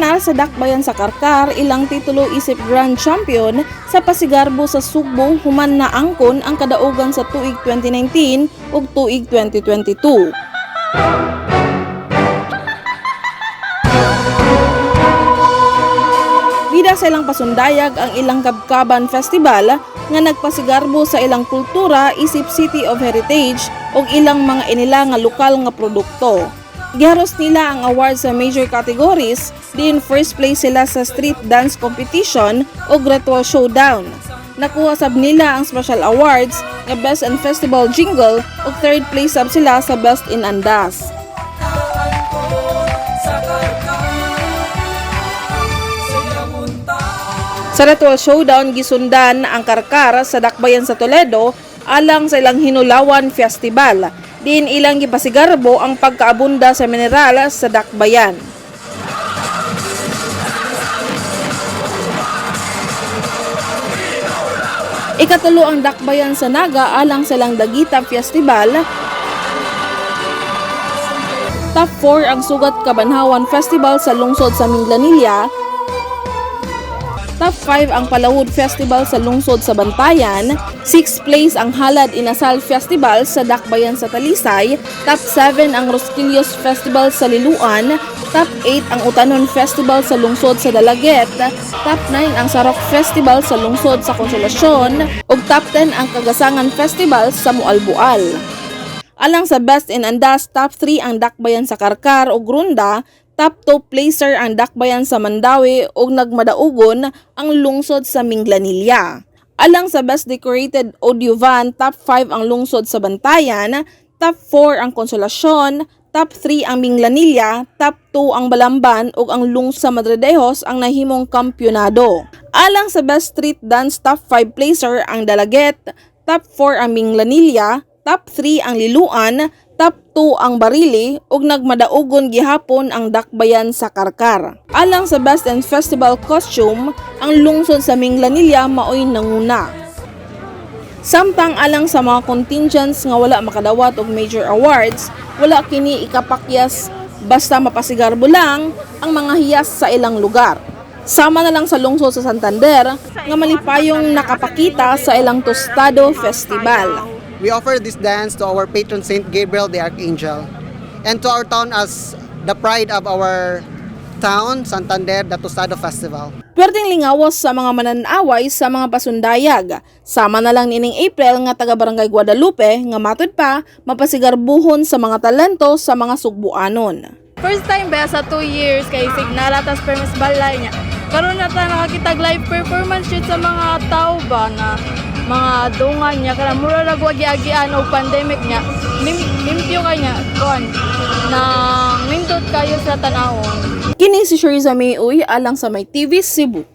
Nasyonal sa dakbayan sa Karkar, ilang titulo isip Grand Champion sa Pasigarbo sa Sugbo human na angkon ang kadaugan sa tuig 2019 ug tuig 2022. Bida sa ilang pasundayag ang ilang Kabkaban Festival nga nagpasigarbo sa ilang kultura isip City of Heritage ug ilang mga inila nga lokal nga produkto. Giharos nila ang awards sa major categories, diin first place sila sa street dance competition o ritual showdown. Nakuha sab nila ang special awards nga best in festival jingle o third place sab sila sa best in andas. Sa ritual showdown gisundan ang Karkar sa dakbayan sa Toledo alang sa ilang Hinulawan Festival. Diin ilang gipasigarbo ang pagkaabunda sa mineral sa dakbayan. Ikatulo ang dakbayan sa Naga alang sa ilang Dagita Festival. Top 4 ang Sugat Kabanhawan Festival sa lungsod sa Minglanilla. Top 5 ang Palahud Festival sa lungsod sa Bantayan, 6th place ang Halad Inasal Festival sa dakbayan sa Talisay, top 7 ang Rosquillos Festival sa Liluan, top 8 ang Utanon Festival sa lungsod sa Dalaget, top 9 ang Sarok Festival sa lungsod sa Konsolasyon, ug top 10 ang Kagasangan Festival sa Mualbual. Alang sa Best in Andas, top 3 ang dakbayan sa Karkar ug Runda, top 2 placer ang dakbayan sa Mandawi ug nagmadaugon ang lungsod sa Minglanilla. Alang sa Best Decorated Audio Van, top 5 ang lungsod sa Bantayan, top 4 ang Konsolasyon, top 3 ang Minglanilla, top 2 ang Balamban ug ang lungsod sa Madridejos ang nahimong kampyonado. Alang sa Best Street Dance, top 5 placer ang Dalaget, top 4 ang Minglanilla, top 3 ang Liluan, top 2 ang Barili ug nagmadaugon gihapon ang dakbayan sa Karkar. Alang sa Best in Festival Costume, ang lungsod sa Minglanilla maoy nanguna. Samtang alang sa mga contingents nga wala makadawat og major awards, wala kini ikapakyas basta mapasigarbo lang ang mga hiyas sa ilang lugar. Sama na lang sa lungsod sa Santander nga malipayong nakapakita sa ilang Tostado Festival. We offer this dance to our patron Saint Gabriel the Archangel and to our town as the pride of our town, Santander, the Tostado Festival. Pwerdeng lingawas sa mga mananaway sa mga pasundayag. Sama na lang nining April nga taga Barangay Guadalupe nga matud pa mapasigarbuhon sa mga talento sa mga Sugbuanon. First time ba sa 2 years kay Signala tas permis balay niya. Karon na ta nakakitag live performance shoot sa mga tao ba na mga dungan niya kana mura ra agi-agian og pandemic niya. Limpyo kanya kon nang nindot kayo sa tanawon. Kini si Sheriza Mayoy alang sa May TV Cebu.